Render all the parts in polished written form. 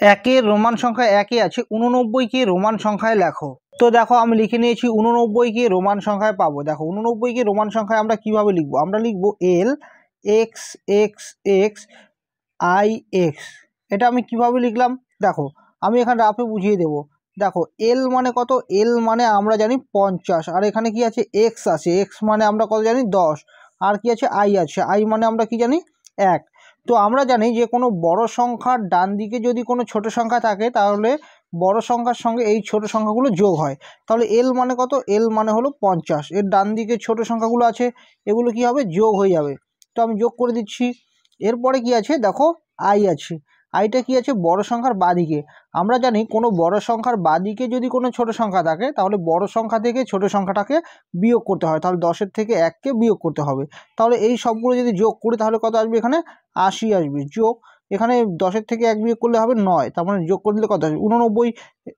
একের রোমান সংখ্যা একে আছে, 89কে রোমান সংখ্যায় লেখো। তো দেখো আমি লিখে নিয়েছি 89কে রোমান সংখ্যায় পাবো। দেখো 89কে রোমান সংখ্যায় আমরা কিভাবে লিখবো, আমরা লিখবো L X X X I X. এটা আমি কিভাবে লিখলাম দেখো, আমি এখানে রাফে বুঝিয়ে দেবো। দেখো এল মানে কত, এল মানে আমরা জানি 50, আর এখানে কি আছে এক্স আছে, এক্স মানে আমরা কত জানি 10, আর কি আছে আই আছে, আই মানে আমরা কি জানি 1। তো আমরা জানি যে কোনো বড় সংখ্যার ডান দিকে যদি কোনো ছোট সংখ্যা থাকে তাহলে বড় সংখ্যার সঙ্গে এই ছোট সংখ্যাগুলো যোগ হয়। তাহলে এল মানে কত, এল মানে হলো 50, এর ডান দিকে ছোট সংখ্যাগুলো আছে এগুলো কি হবে যোগ হয়ে যাবে। তো আমি যোগ করে দিচ্ছি। এরপরে কি আছে দেখো আই আছে, আইটা কি আছে বড় সংখ্যার বাঁদিকে। আমরা জানি কোনো বড় সংখ্যার বাঁদিকে যদি কোনো ছোট সংখ্যা থাকে তাহলে বড় সংখ্যা থেকে ছোট সংখ্যাটাকে বিয়োগ করতে হয়, তাহলে 10-এর থেকে 1কে বিয়োগ করতে হবে। তাহলে এই সবগুলো যদি যোগ করি তাহলে কত আসবে, এখানে 80 আসবে। যোগ এখানে 10-এর থেকে 1 বিয়োগ করলে হবে 9, তার মানে যোগ করে দিলে কত আসবে 89।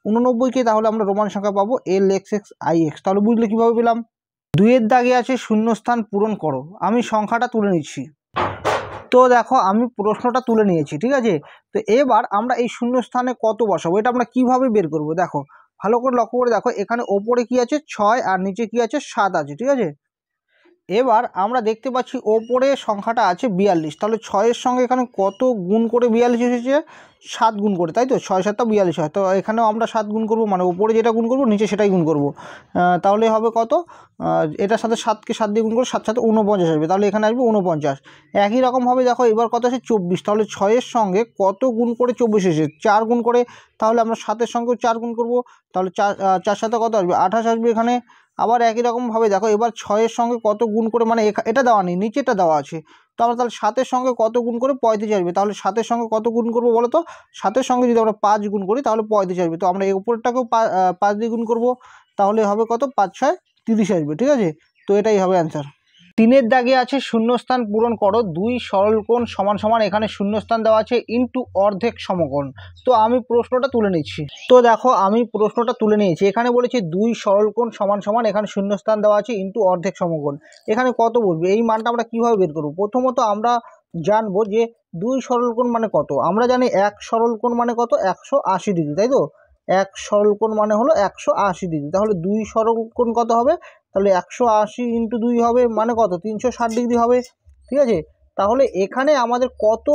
89কে তাহলে আমরা রোমান সংখ্যা পাবো এল এক্স এক্স আই এক্স। তাহলে বুঝলে কীভাবে পেলাম। 2-এর দাগে আছে শূন্যস্থান পূরণ করো। আমি সংখ্যাটা তুলে নিচ্ছি। তো দেখো আমি প্রশ্নটা তুলে নিয়েছি, ঠিক আছে। তো এবার আমরা এই শূন্যস্থানে কত বসাবো এটা আমরা কিভাবে বের করব। দেখো ভালো করে লক্ষ্য করে দেখো, এখানে ওপরে কি আছে 6 আর নিচে কি আছে 7 আছে, ঠিক আছে। এবার আমরা দেখতে পাচ্ছি ওপরে সংখ্যাটা আছে 42, তাহলে 6-এর সঙ্গে এখানে কত গুণ করে 42 এসেছে, 7 গুণ করে, তাই তো 6 7 42 হয়। তো এখানেও আমরা 7 গুণ করব, মানে ওপরে যেটা গুণ করব নিচে সেটাই গুণ করব। তাহলে হবে কত, এটার সাথে 7কে 7 দিয়ে গুণ করে 7 7 49 আসবে, তাহলে এখানে আসবে 49। একই রকমভাবে দেখো এবার কত আছে 24, তাহলে 6-এর সঙ্গে কত গুণ করে 24 এসেছে 4 গুণ করে, তাহলে আমরা 7-এর সঙ্গেও 4 গুণ করব, তাহলে 4 7 কত আসবে 28 আসবে এখানে। আবার একই রকমভাবে দেখো এবার 6-এর সঙ্গে কত গুণ করে, মানে এটা দেওয়া নেই নিচেটা দেওয়া আছে, তো আমরা তাহলে 7-এর সঙ্গে কত গুণ করে 35 আসবে, তাহলে 7-এর সঙ্গে কত গুণ করবো বলো তো, 7-এর সঙ্গে যদি আমরা 5 গুণ করি তাহলে 35 আসবে, তো আমরা এই উপরটাকেও 5 দিয়ে গুণ করবো, তাহলে হবে কত 5 6 30 আসবে, ঠিক আছে। তো এটাই হবে অ্যান্সার। 3-এর দাগে আছে শূন্যস্থান পূরণ করো। 2 সরলকোণ সমান সমান, এখানে শূন্যস্থান দেওয়া আছে ইনটু অর্ধেক সমকোণ। তো আমি প্রশ্নটা তুলে নিচ্ছি। তো দেখো আমি প্রশ্নটা তুলে নিয়েছি, এখানে বলেছে 2 সরলকোণ সমান সমান, এখানে শূন্যস্থান দেওয়া আছে ইনটু অর্ধেক সমকোণ। এখানে কত বলবে, এই মানটা আমরা কিভাবে বের করব। প্রথমত আমরা জানবো যে 2 সরলকোণ মানে কত। আমরা জানি 1 সরলকোণ মানে কত 180 ডিগ্রি, তাই তো। 1 সরলকোণ মানে হলো 180 ডিগ্রি, তাহলে 2 সরলকোণ কত হবে, তাহলে 180 ইন্টু 2 হবে মানে কত 360 ডিগ্রি হবে, ঠিক আছে। তাহলে এখানে আমাদের কত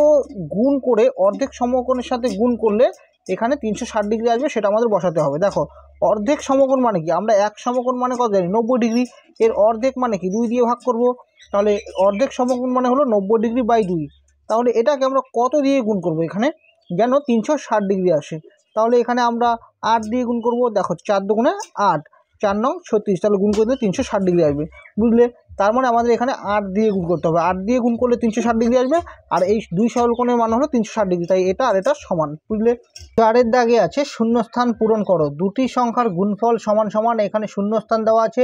গুণ করে অর্ধেক সমকোণের সাথে গুণ করলে এখানে 360 ডিগ্রি আসবে সেটা আমাদের বসাতে হবে। দেখো অর্ধেক সমকোণ মানে কি, আমরা এক সমকোণ মানে কত জানি 90 ডিগ্রি, এর অর্ধেক মানে কি 2 দিয়ে ভাগ করব, তাহলে অর্ধেক সমকোণ মানে হলো 90 ডিগ্রি বাই 2। তাহলে এটাকে আমরা কত দিয়ে গুণ করব এখানে, যেন 360 ডিগ্রি আসে। তাহলে এখানে আমরা 8 দিয়ে গুণ করব, দেখো 4 দুগুণে 8, 4 9 36, তাহলে গুণ করে দিলে 360 ডিগ্রি আসবে, বুঝলে। তার মানে আমাদের এখানে 8 দিয়ে গুণ করতে হবে, 8 দিয়ে গুণ করলে 360 ডিগ্রি আসবে, আর এই 2 সরলকোণের মান হলো 360 ডিগ্রি, তাই এটা আর এটা সমান, বুঝলে। 4-এর দাগে আছে শূন্যস্থান পূরণ করো। 2টি সংখ্যার গুণফল সমান সমান, এখানে শূন্যস্থান দেওয়া আছে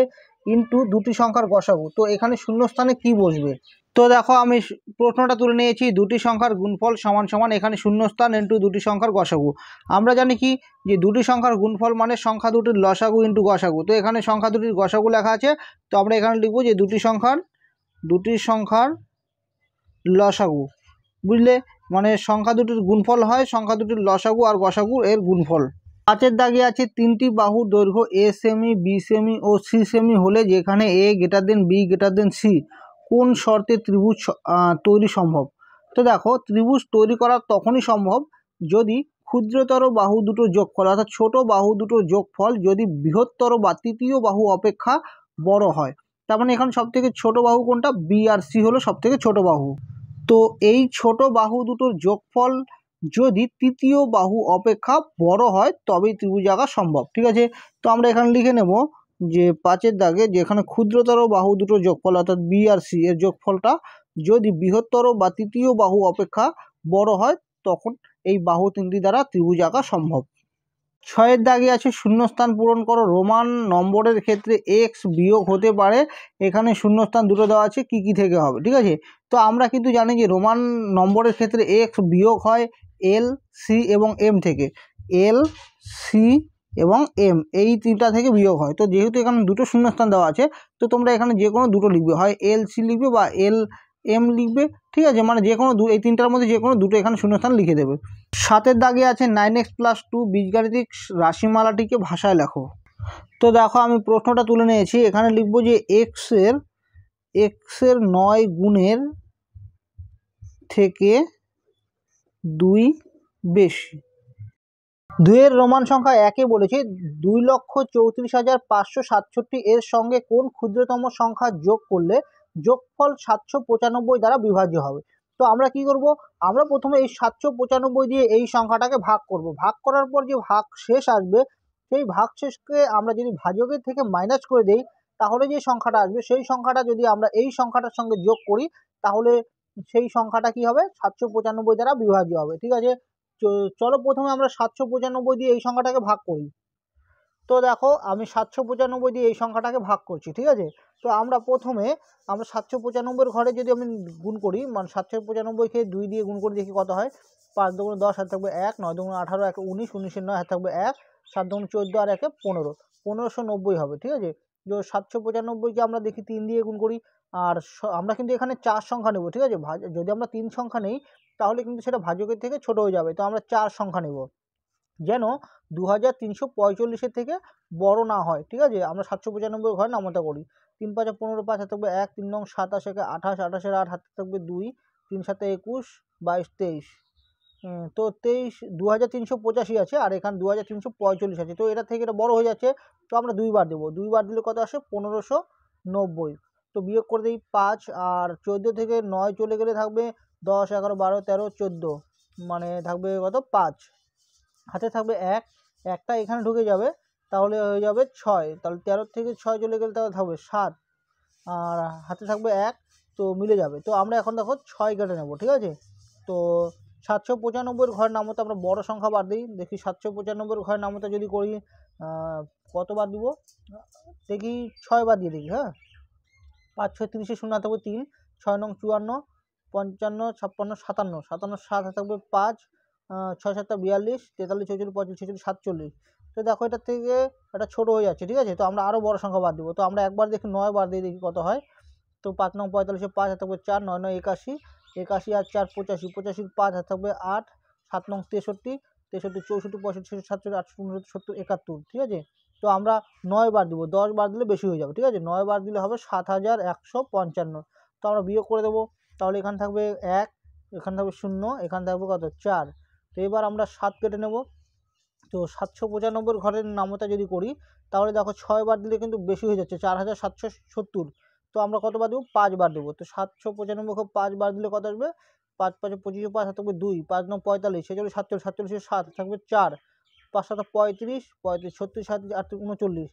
ইনটু 2টি সংখ্যার গসাগু। তো এখানে শূন্যস্থানে কি বসবে, তো দেখো আমি প্রশ্নটা তুলে নিয়েছি, 2টি সংখ্যার গুণফল সমান সমান, এখানে শূন্যস্থান ইনটু 2টি সংখ্যার গসাগু। আমরা জানি কি যে 2টি সংখ্যার গুণফল মানে সংখ্যা দুটির লসাগু ইনটু গসাগু। তো এখানে সংখ্যা দুটির গসাগু লেখা আছে, তো আমরা এখানে লিখবো যে 2টি সংখ্যার লসাগু, বুঝলে। মানে সংখ্যা দুটির গুণফল হয় সংখ্যা দুটির লসাগু আর গসাগু এর গুণফল। 5-এর দাগে আছে 3টি বাহুর দৈর্ঘ্য a সেমি b সেমি ও c সেমি হলে যেখানে a > b > c কোন শর্তে ত্রিভুজ তৈরি সম্ভব। তো দেখো ত্রিভুজ তৈরি করা তখনই সম্ভব যদি ক্ষুদ্রতর বাহু দুটো যোগফল, অর্থাৎ ছোট বাহু দুটোর যোগফল যদি বৃহত্তর বা তৃতীয় বাহু অপেক্ষা বড় হয়। তার মানে এখানে সবথেকে ছোট বাহু কোনটা, বি আর সি হলো সবথেকে ছোট বাহু। তো এই ছোট বাহু দুটোর যোগফল যদি তৃতীয় বাহু অপেক্ষা বড় হয় তবেই ত্রিভুজ আঁকা সম্ভব, ঠিক আছে। তো আমরা এখানে লিখে নেব যে 5-এর দাগে যেখানে ক্ষুদ্রতর বাহু দুটো যোগফল অর্থাৎ বি আর সি এর যোগফলটা যদি বৃহত্তর বা তৃতীয় বাহু অপেক্ষা বড় হয় তখন এই বাহু তিনটি দ্বারা ত্রিভুজ আঁকা সম্ভব। 6-এর দাগে আছে শূন্যস্থান পূরণ করো। রোমান নম্বরের ক্ষেত্রে এক্স বিয়োগ হতে পারে, এখানে শূন্যস্থান দুটো দেওয়া আছে কি কি থেকে হবে, ঠিক আছে। তো আমরা কিন্তু জানি যে রোমান নম্বরের ক্ষেত্রে এক্স বিয়োগ হয় এল সি এবং এম থেকে, এল সি এবং এম এই তিনটা থেকে বিয়োগ হয়। তো যেহেতু এখানে দুটো শূন্যস্থান দেওয়া আছে তো তোমরা এখানে যে কোনো দুটো লিখবে, হয় এল সি লিখবে বা এল এম লিখবে, ঠিক আছে, মানে যে কোনো এই তিনটার মধ্যে যে কোনো দুটো এখানে শূন্যস্থান লিখে দেবে। 7-এর দাগে আছে 9x+2 বীজগাণিতিক রাশিমালাটিকে ভাষায় লেখো। তো দেখো আমি প্রশ্নটা তুলে নিয়েছি, এখানে লিখবো যে এক্সের 9 গুণের থেকে 2 বেশি। 2-এর রোমান সংখ্যা 1-এ বলেছে 2,34,567 এর সঙ্গে কোন ক্ষুদ্রতম সংখ্যা যোগ করলে যোগফল 795 দ্বারা বিভাজ্য হবে। তো আমরা কি করব, আমরা প্রথমে এই 795 দিয়ে এই সংখ্যাটাকে ভাগ করব। ভাগ করার পর যে ভাগ শেষ আসবে সেই ভাগ শেষকে আমরা যদি ভাজকের থেকে মাইনাস করে দেই তাহলে যে সংখ্যাটা আসবে সেই সংখ্যাটা যদি আমরা এই সংখ্যাটার সঙ্গে যোগ করি তাহলে সেই সংখ্যাটা কি হবে, 795 দ্বারা বিভাজ্য হবে। ঠিক আছে, চলো প্রথমে আমরা 795 দিয়ে এই সংখ্যাটাকে ভাগ করি। তো দেখো আমি 795 দিয়ে এই সংখ্যাটাকে ভাগ করছি। ঠিক আছে, তো আমরা প্রথমে 795 ঘরে যদি আমি গুণ করি, মানে 795কে 2 দিয়ে গুণ করে দেখি কত হয়। 5 দুগুণে 10, হাতে থাকবে 1, 9 দুগুণে 18, 1 19, 19 9, হাতে থাকবে 1, 7 দুগুণে 14 আর 1 15, 1590 হবে। ঠিক আছে, তো 795কে আমরা দেখি 3 দিয়ে গুণ করি, আর আমরা কিন্তু এখানে 4 সংখ্যা নেব। ঠিক আছে, যদি আমরা 3 সংখ্যা নেই তাহলে কিন্তু সেটা ভাজকের থেকে ছোট হয়ে যাবে, তো আমরা 4 সংখ্যা নেব যেন 2345-এর থেকে বড় না হয়। ঠিক আছে, আমরা 795 ঘরে নামতা করি। 3 5 15, 5 হাতে থাকবে 1, 3 9 27, 1 28, 28 8 হাতে থাকবে 2, 3 7 21, 22 23। তো 2385 আছে, আর এখানে 2345 আছে, তো এটা থেকে এটা বড় হয়ে যাচ্ছে, তো আমরা 2 বার দেবো। 2 বার দিলে কত আসে, 1590। তো বিয়োগ করে দিই 5, আর 14 থেকে 9 চলে গেলে থাকবে 10 11 12 13 14, মানে থাকবে কত 5, হাতে থাকবে 1, একটা এখানে ঢুকে যাবে তাহলে হয়ে যাবে 6, তাহলে 13 থেকে 6 চলে গেলে তাহলে থাকবে 7, আর হাতে থাকবে 1, তো মিলে যাবে। তো আমরা এখন দেখো 6 কেটে নেব। ঠিক আছে, তো 795 ঘরের নামতা আমরা বড় সংখ্যা বাদ দিই, দেখি 795 ঘরের নামতা যদি করি কতবার দিব দেখি, 6 বার দিয়ে দেখি। হ্যাঁ, 5 6 30, 0 থাকবে 3, 6 9 54, 55 56 57, 57 7 থাকবে 5, 6 7 42, 43 44 45 46 47। তো দেখো এটা থেকে এটা ছোট হয়ে যাচ্ছে। ঠিক আছে, তো আমরা আরও বড় সংখ্যা বাদ দেবো, তো আমরা একবার দেখি 9 বার দিয়ে দেখি কত হয়। তো 5 9 45, 5 থাকবে 4, 9 9 81, 81 আর 4 85, 85 5 থাকবে 8, 7 9 63, 63 64 65 67 68 69 70 71। ঠিক আছে, তো আমরা 9 বার দিব, 10 বার দিলে বেশি হয়ে যাবে। ঠিক আছে, 9 বার দিলে হবে 7155। তো আমরা বিয়োগ করে দেবো, তাহলে এখানে থাকবে 1, এখানে থাকবে 0, এখানে থাকবে কত 4। তো এবার আমরা 7 কেটে নেব। তো 795 ঘরের নামতা যদি করি তাহলে দেখো 6 বার দিলে কিন্তু বেশি হয়ে যাচ্ছে, 4770। তো আমরা কতবার দেবো, 5 বার দেবো। তো 795কে 5 বার দিলে কত আসবে, 5 5 25, 5 থাকবে 2, 5 9 45, 46 47, 47 7 থাকবে 4, 5 7 35, 35 36 7 8 39,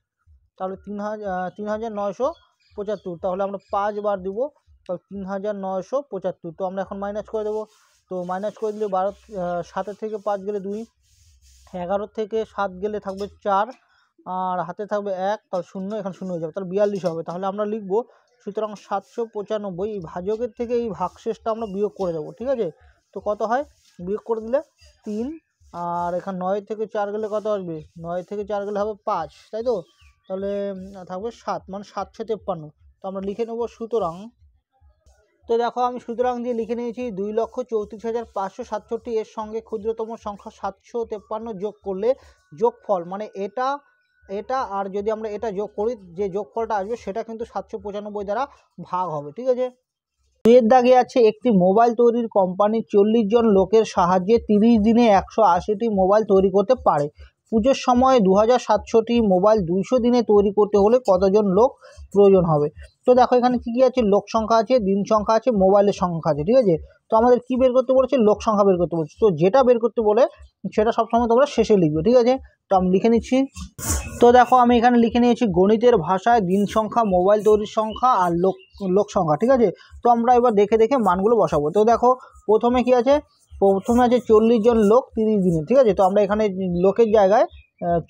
তাহলে 3975। তাহলে আমরা 5 বার দিব, তাহলে 3975। তো আমরা এখন মাইনাস করে দেবো। তো মাইনাস করে দিলে 7 থেকে 5 গেলে 2, 11 থেকে 7 গেলে থাকবে 4, আর হাতে থাকবে 1, তাহলে 0, এখানে 0 হয়ে যাবে, তাহলে 42 হবে। তাহলে আমরা লিখবো সুতরাং 795 এই ভাজকের থেকে এই ভাগশেষটা আমরা বিয়োগ করে দেবো। ঠিক আছে, তো কত হয়, বিয়োগ করে দিলে 3, আর এখানে 9 থেকে 4 গেলে কত আসবে, 9 থেকে 4 গেলে হবে 5, তাই তো, তাহলে থাকবে 7, মানে 753। তো আমরা লিখে নেব সুতরাং। তো দেখো আমি সুতরাং দিয়ে লিখে নিয়েছি 2,34,567 এর সঙ্গে ক্ষুদ্রতম সংখ্যা 753 যোগ করলে যোগফল, মানে এটা আর যদি আমরা এটা যোগ করি যে যোগফলটা আসবে সেটা কিন্তু 795 দ্বারা ভাগ হবে। ঠিক আছে, এর দাগে আছে একটি মোবাইল তৈরির কোম্পানি 40 জন লোকের সাহায্যে 30 দিনে 180টি মোবাইল তৈরি করতে পারে। পুজোর সময় 2700টি মোবাইল 200 দিনে তৈরি করতে হলে কতজন লোক প্রয়োজন হবে। তো দেখো এখানে কী কী আছে, লোক সংখ্যা আছে, দিন সংখ্যা আছে, মোবাইলের সংখ্যা আছে। ঠিক আছে, তো আমাদের কি বের করতে বলেছে, লোক সংখ্যা বের করতে বলেছে। তো যেটা বের করতে বলে সেটা সবসময় তোমরা শেষে লিখবে। ঠিক আছে, তো আমি লিখে নিচ্ছি। তো দেখো আমি এখানে লিখে নিয়েছি গণিতের ভাষায় দিন সংখ্যা, মোবাইল তৈরির সংখ্যা আর লোক সংখ্যা। ঠিক আছে, তো আমরা এবার দেখে দেখে মানগুলো বসাবো। তো দেখো প্রথমে কি আছে, প্রথমে আছে 40 জন লোক 30 দিনে। ঠিক আছে, তো আমরা এখানে লোকের জায়গায়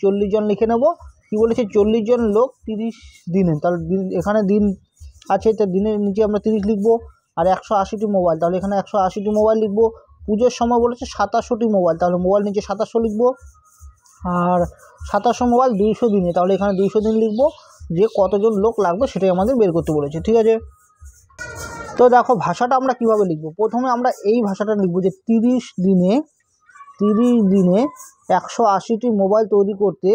40 জন লিখে নেব। কি বলেছে, 40 জন লোক 30 দিনে, তাহলে এখানে দিন আছে, তো দিনের নিচে আমরা 30 লিখবো, আর 180টি মোবাইল, তাহলে এখানে 180টি মোবাইল লিখবো। পুজোর সময় বলেছে 2700টি মোবাইল, তাহলে মোবাইল নিচে 2700 লিখবো, আর 2700 মোবাইল 200 দিনে, তাহলে এখানে 200 দিন লিখবো। যে কতজন লোক লাগবে সেটাই আমাদের বের করতে বলেছে। ঠিক আছে, তো দেখো ভাষাটা আমরা কিভাবে লিখবো, প্রথমে আমরা এই ভাষাটা লিখবো যে 30 দিনে 180টি মোবাইল তৈরি করতে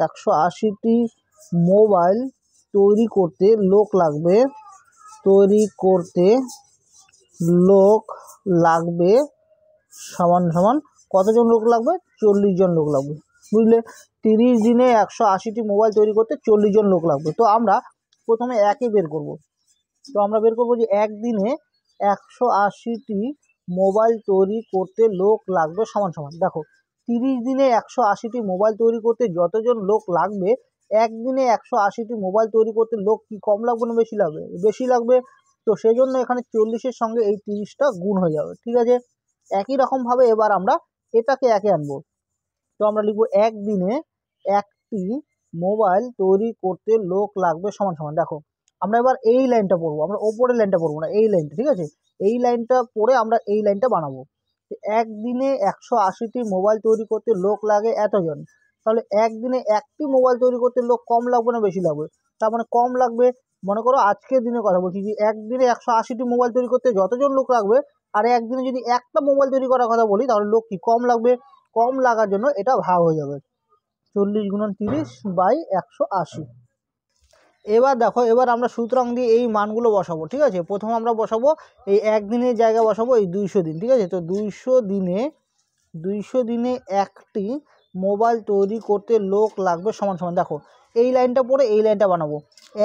180টি মোবাইল তৈরি করতে লোক লাগবে সমান সমান কতজন লোক লাগবে, 40 জন লোক লাগবে, বুঝলে। 30 দিনে 180টি মোবাইল তৈরি করতে 40 জন লোক লাগবে। তো আমরা প্রথমে একে বের করব। তো আমরা বের করবো যে একদিনে 180টি মোবাইল তৈরি করতে লোক লাগবে সমান সমান, দেখো 30 দিনে 180টি মোবাইল তৈরি করতে যতজন লোক লাগবে, একদিনে 180টি মোবাইল তৈরি করতে লোক কি কম লাগবে না বেশি লাগবে, বেশি লাগবে। তো সেই জন্য এখানে 40-এর সঙ্গে এই 30টা গুণ হয়ে যাবে, ঠিক আছে। একই রকমভাবে এবার আমরা এটাকে একে আনবো। তো আমরা লিখবো একদিনে একটি মোবাইল তৈরি করতে লোক লাগবে সমান সমান, দেখো আমরা এবার এই লাইনটা পড়বো, আমরা ওপরের লাইনটা পড়বো না, এই লাইনটা, ঠিক আছে। এই লাইনটা পড়ে আমরা এই লাইনটা বানাবো। একদিনে 180টি মোবাইল তৈরি করতে লোক লাগে এতজন, তাহলে একদিনে একটি মোবাইল তৈরি করতে লোক কম লাগবে না বেশি লাগবে, তার মানে কম লাগবে। মনে করো আজকের দিনের কথা বলছি যে একদিনে 180টি মোবাইল তৈরি করতে যতজন লোক লাগবে, আর একদিনে যদি একটা মোবাইল তৈরি করার কথা বলি তাহলে লোক কি কম লাগবে, কম লাগার জন্য এটা ভাগ হয়ে যাবে 40 × 30/180। এবার দেখো এবার আমরা সূত্রাং দিয়ে এই মানগুলো বসাবো, ঠিক আছে। প্রথমে আমরা বসাবো এই একদিনের জায়গায় বসাবো এই 200 দিন, ঠিক আছে। তো 200 দিনে একটি মোবাইল তৈরি করতে লোক লাগবে সমান সমান, দেখো এই লাইনটা পড়ে এই লাইনটা বানাবো।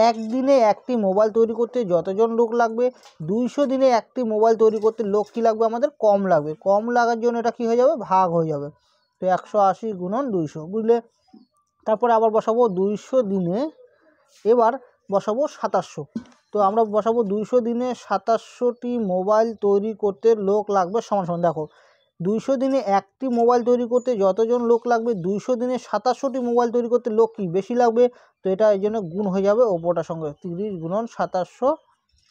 একদিনে একটি মোবাইল তৈরি করতে যতজন লোক লাগবে, 200 দিনে একটি মোবাইল তৈরি করতে লোক কি লাগবে আমাদের কম লাগবে, কম লাগার জন্য এটা কি হয়ে যাবে ভাগ হয়ে যাবে। তো 180 × 200, বুঝলে। তারপরে আবার বসাবো 200 দিনে, এবার বসাবো 2700। তো আমরা বসাবো 200 দিনে 2700টি মোবাইল তৈরি করতে লোক লাগবে সমান সমান, দেখো 200 দিনে একটি মোবাইল তৈরি করতে যতজন লোক লাগবে, 200 দিনে 2700টি মোবাইল তৈরি করতে লোক কি বেশি লাগবে। তো এটা এই জন্য গুণ হয়ে যাবে ওপরটার সঙ্গে, 30 × 2700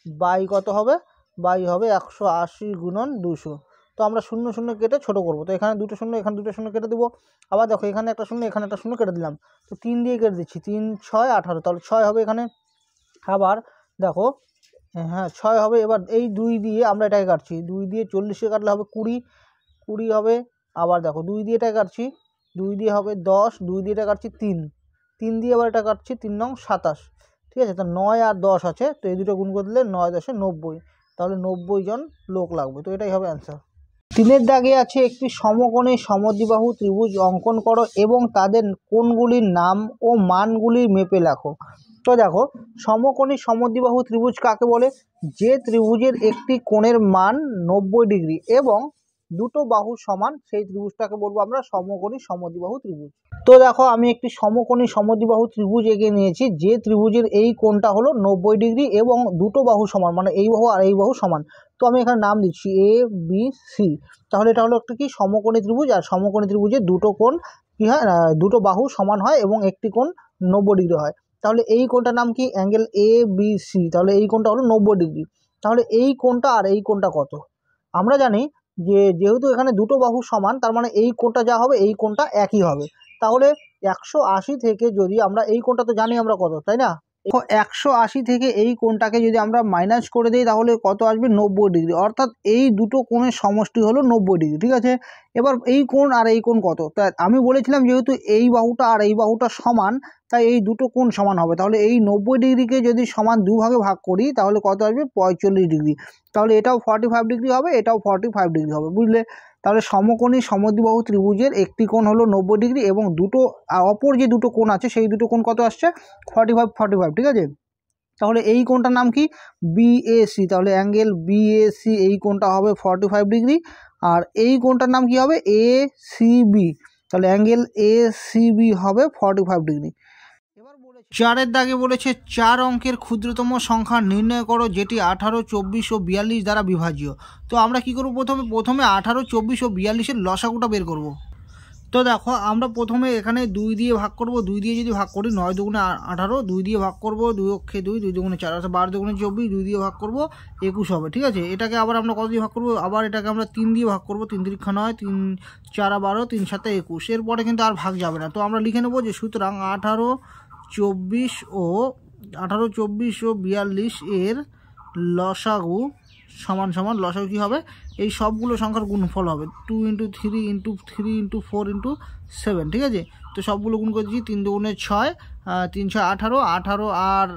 বাই কত হবে, বাই হবে 180 × 200। তো আমরা 0 0 কেটে ছোটো করবো, তো এখানে 2টো শূন্য এখানে 2টো শূন্য কেটে দেবো। আবার দেখো এখানে একটা শূন্য এখানে একটা শূন্য কেটে দিলাম, তো 3 দিয়ে কেটে দিচ্ছি, 3 6 18, তাহলে 6 হবে এখানে। আবার দেখো হ্যাঁ 6 হবে। এবার এই 2 দিয়ে আমরা এটাকে কাটছি, 2 দিয়ে 40-এ কাটলে হবে 20 হবে। আবার দেখো 2 দিয়ে এটা কাটছি, 2 দিয়ে হবে 10, 2 দিয়ে এটা কাটছি 3 দিয়ে আবার এটা কাটছি 3 নং 27, ঠিক আছে। তো 9 আর 10 আছে, তো এই দুটো গুণ করে দিলে 9 10 90, তাহলে 90 জন লোক লাগবে। তো এটাই হবে অ্যান্সার। 3-এর দাগে আছে একটি সমকোণী সমদ্বিবাহু ত্রিভুজ অঙ্কন করো এবং তাদের কোণগুলির নাম ও মানগুলি মেপে লেখো। তো দেখো সমকোণী সমদ্বিবাহু ত্রিভুজ কাকে বলে, যে ত্রিভুজের একটি কোণের মান 90 ডিগ্রি এবং দুটো বাহু সমান, সেই ত্রিভুজটাকে বলবো আমরা সমকোণী সমদ্বিবাহু ত্রিভুজ। তো দেখো আমি একটি সমকোণী সমদ্বিবাহু ত্রিভুজ এঁকে নিয়েছি, যে ত্রিভুজের এই কোণটা হলো 90 ডিগ্রি এবং দুটো বাহু সমান, মানে এই বাহু আর এই বাহু সমান। তো আমি এখানে নাম দিচ্ছি ABC। তাহলে এটা হলো একটা কি সমকোণী ত্রিভুজ, আর সমকোণী ত্রিভুজের দুটো কোণ কি হয়, দুটো বাহু সমান হয় এবং একটি কোণ 90 ডিগ্রি হয়। তাহলে এই কোণটার নাম কি, অ্যাঙ্গেল ABC। তাহলে এই কোণটা হলো 90 ডিগ্রি। তাহলে এই কোণটা আর এই কোণটা কত, আমরা জানি যে যেহেতু এখানে দুটো বাহু সমান, তার মানে এই কোণটা যা হবে এই কোণটা একই হবে। তাহলে 180 থেকে যদি আমরা এই কোণটা তো জানি আমরা কত, তাই না। 180 থেকে এই কোণটাকে যদি আমরা মাইনাস করে দিই তাহলে কত আসবে, 90 ডিগ্রি। অর্থাৎ এই দুটো কোণের সমষ্টি হলো 90 ডিগ্রি, ঠিক আছে। এবার এই কোণ আর এই কোণ কত, তা আমি বলেছিলাম যেহেতু এই বাহুটা আর এই বাহুটা সমান, তাই এই দুটো কোণ সমান হবে। তাহলে এই 90 ডিগ্রিকে যদি সমান দুভাগে ভাগ করি তাহলে কত আসবে, 45 ডিগ্রি। তাহলে এটাও 45 ডিগ্রি হবে, এটাও 45 ডিগ্রি হবে, বুঝলে। তাহলে সমকোণী সমদ্বিবাহু ত্রিভুজের একটি কোণ হলো 90 ডিগ্রি এবং দুটো অপর যে দুটো কোণ আছে সেই দুটো কোণ কত আসছে, 45, ঠিক আছে। তাহলে এই কোণটার নাম কি, BAC। তাহলে অ্যাঙ্গেল BAC এই কোণটা হবে 45 ডিগ্রি, আর এই কোণটার নাম কি হবে, ACB। তাহলে অ্যাঙ্গেল ACB হবে 45 ডিগ্রি। এবার 4-এর দাগে বলেছে 4 অঙ্কের ক্ষুদ্রতম সংখ্যা নির্ণয় করো যেটি 18, 24 ও 42 দ্বারা বিভাজ্য। তো আমরা কি করব, প্রথমে 18, 24 ও 42-এর লসাগুটা বের করব। তো দেখো আমরা প্রথমে এখানে 2 দিয়ে ভাগ করব, 2 দিয়ে যদি ভাগ করি 9 দুগুণে 18, 2 দিয়ে ভাগ করব 2 অক্ষে 2, 2 দুগুণে 4, অর্থাৎ 12 দুগুণে 24, 2 দিয়ে ভাগ করব 21 হবে, ঠিক আছে। এটাকে আবার আমরা কত দিয়ে ভাগ করব, আবার এটাকে আমরা 3 দিয়ে ভাগ করব, 3 3 9, 3 4 12, 3 7 21, এরপরে কিন্তু আর ভাগ যাবে না। তো আমরা লিখে নেব যে সুতরাং 18, 24 ও 42 এর লসাগু সমান সমান লসাগু কী হবে, এই সবগুলো সংখ্যার গুণফল হবে 2 × 3 × 3 × 4 × 7, ঠিক আছে। তো সবগুলো গুণ করে দিচ্ছি, 3 × 2 = 6, 3 × 6 = 18, 18 আর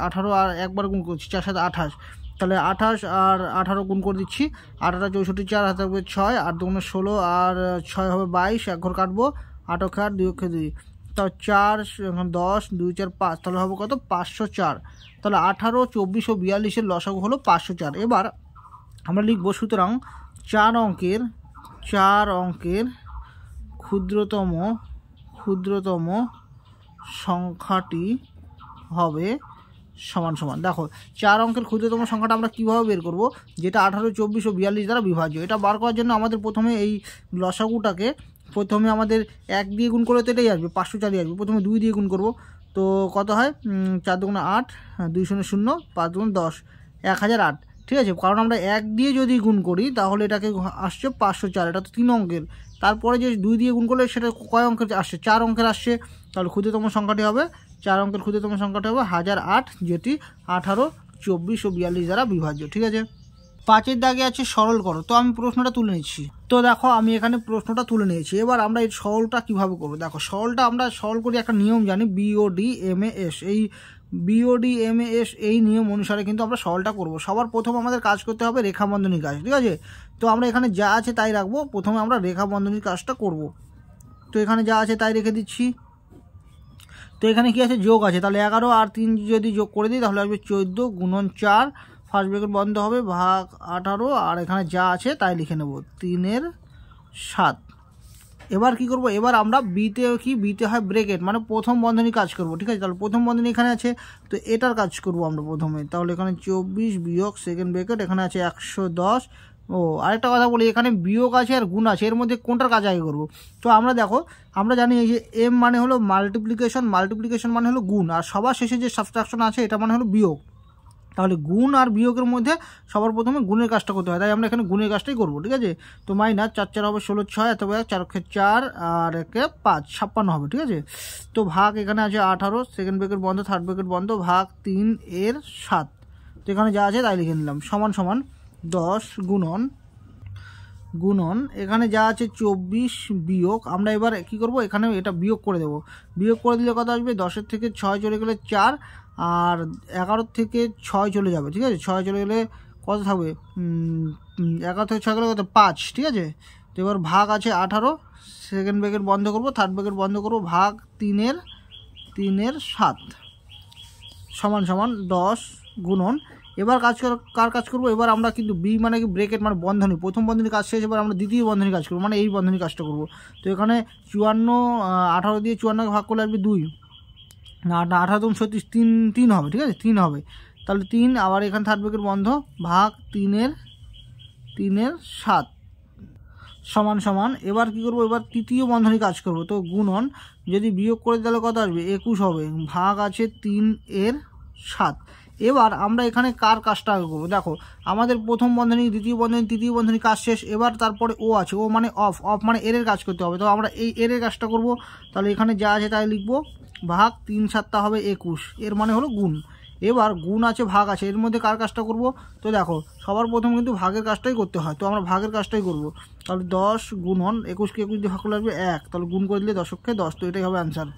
18 আর একবার গুণ করছি, 4 × 7 = 28, তাহলে 28 আর 18 গুণ করে দিচ্ছি, 18 × 64, 4 হাতে হবে 6, 8 × 2 = 16 আর 6 হবে 22, এক ঘর কাটবো, 8 × 8 2 × 2, তাও 4 10 2 4 5, তাহলে হবে কত 504। তাহলে 18, 24 ও 42-এর লসাগু হলো 504। এবার আমরা লিখব, সুতরাং 4 অঙ্কের ক্ষুদ্রতম সংখ্যাটি হবে সমান সমান। দেখো 4 অঙ্কের ক্ষুদ্রতম সংখ্যাটা আমরা কীভাবে বের করব, যেটা 18, 24 ও 42 দ্বারা বিভাজ্য। এটা বার করার জন্য আমাদের প্রথমে এই লসাগুটাকে প্রথমে আমাদের 1 দিয়ে গুণ করলে তো এটাই আসবে, 504ই আসবে। প্রথমে 2 দিয়ে গুণ করব, তো কত হয় 4 × 2 = 8, 2 × 0 = 0, 5 × 2 = 10, 1008, ঠিক আছে। কারণ আমরা 1 দিয়ে যদি গুণ করি তাহলে এটাকে আসছে 504, এটা তো 3 অঙ্কের। তারপরে যে 2 দিয়ে গুণ করলে সেটা কয় অঙ্কের আসছে, 4 অঙ্কের আসছে। তাহলে ক্ষুদ্রতম সংখ্যাটি হবে 4 অঙ্কের ক্ষুদ্রতম সংখ্যাটি হবে 1008, যেটি 18, 24 ও 42 দ্বারা বিভাজ্য, ঠিক আছে। 5-এর দাগে আছে সরল করো, তো আমি প্রশ্নটা তুলে নিচ্ছি। তো দেখো আমি এখানে প্রশ্নটা তুলে নিয়েছি। এবার আমরা এই সরলটা কিভাবে করবো, দেখো সরলটা আমরা সরল করি একটা নিয়ম জানি, BOD-MAS। এই BOD-MAS এই নিয়ম অনুসারে কিন্তু আমরা সরলটা করব। সবার প্রথম আমাদের কাজ করতে হবে রেখা বন্ধনীর কাজ, ঠিক আছে। তো আমরা এখানে যা আছে তাই রাখবো, প্রথমে আমরা রেখা বন্ধনীর কাজটা করব। তো এখানে যা আছে তাই রেখে দিচ্ছি। তো এখানে কি আছে, যোগ আছে, তাহলে 11 আর 3 যদি যোগ করে দিই তাহলে আসবে 14 × 4, ফার্স্ট ব্র্যাকেট বন্ধ হবে, ভাগ 18, আর এখানে যা আছে তাই লিখে নেব 3/7। এবার কি করব, এবার আমরা বিতে হয় ব্র্যাকেট, মানে প্রথম বন্ধনী কাজ করব, ঠিক আছে। তাহলে প্রথম বন্ধনী এখানে আছে, তো এটার কাজ করব আমরা প্রথমে। তাহলে এখানে 24 বিয়োগ সেকেন্ড ব্র্যাকেট, এখানে আছে 110। ও আরেকটা কথা বলি, এখানে বিয়োগ আছে আর গুণ আছে, এর মধ্যে কোনটার কাজ আগে করব। তো আমরা দেখো, আমরা জানি এই যে এম মানে হলো মাল্টিপ্লিকেশন মানে হলো গুণ, আর সবার শেষে যে সাবট্রাকশন আছে এটা মানে হলো বিয়োগ। তাহলে গুণ আর বিয়োগের মধ্যে সবার প্রথমে গুণের কাজটা করতে হয়, তাই আমরা এখানে গুণের কাজটাই করবো, ঠিক আছে। তো -4 4 হবে 16, 6 এত 4 × 4 আর 1 × 5 56 হবে, ঠিক আছে। তো ভাগ এখানে আছে 18, সেকেন্ড ব্র্যাকেট বন্ধ, থার্ড ব্র্যাকেট বন্ধ, ভাগ 3/7। তো এখানে যা আছে তাই লিখে নিলাম, সমান সমান 10 গুণন এখানে যা আছে 24 বিয়োগ, আমরা এবার কি করব, এখানে এটা বিয়োগ করে দেব। বিয়োগ করে দিলে কত আসবে, 10-এর থেকে 6 চলে গেলে 4, আর 11 থেকে 6 চলে যাবে, ঠিক আছে। 6 চলে গেলে কত থাকবে, 11 থেকে 6 গেলে কত 5, ঠিক আছে। তো এবার ভাগ আছে 18, সেকেন্ড ব্র্যাকেট বন্ধ করব, থার্ড ব্র্যাকেট বন্ধ করব, ভাগ 3/7 সমান সমান 10 গুণন। এবার কার কাজ করব, এবার আমরা কিন্তু বি মানে কি ব্র্যাকেট মানে বন্ধনী, প্রথম বন্ধনী কাজ শেষ, এবার আমরা দ্বিতীয় বন্ধনী কাজ করবো, মানে এই বন্ধনী কাজটা করব। তো এখানে 54, 18 দিয়ে 54কে ভাগ করলে আসবে 2, না 18 × 36, 3 হবে, ঠিক আছে, 3 হবে। তাহলে 3, আবার এখানে থার্ড ব্র্যাকেট বন্ধ, ভাগ 3/7 সমান সমান। এবার কি করব, এবার তৃতীয় বন্ধনী কাজ করব। তো গুণন যদি বিয়োগ করে তাহলে কত আসবে, 21 হবে, ভাগ আছে 3/7। এবার আমরা এখানে কার কাজটা আগে করবো, দেখো আমাদের প্রথম বন্ধনী, দ্বিতীয় বন্ধনী, তৃতীয় বন্ধনী কাজ শেষ। এবার তারপরে ও আছে, ও মানে অফ মানে এর কাজ করতে হবে। তো আমরা এই এর কাজটা করব। তাহলে এখানে যা আছে তাই লিখবো, ভাগ 3/7 হবে 21, এর মানে হলো গুণ। এবার গুণ আছে ভাগ আছে, এর মধ্যে কার কাজটা করব, তো দেখো সবার প্রথম কিন্তু ভাগের কাজটাই করতে হয়, তো আমরা ভাগের কাজটাই করব। তাহলে 10 গুণন 21কে 21 দিয়ে ভাগ করলে আসবে 1, তাহলে গুণ করে দিলে 10 × 10, তো এটাই হবে অ্যান্সার।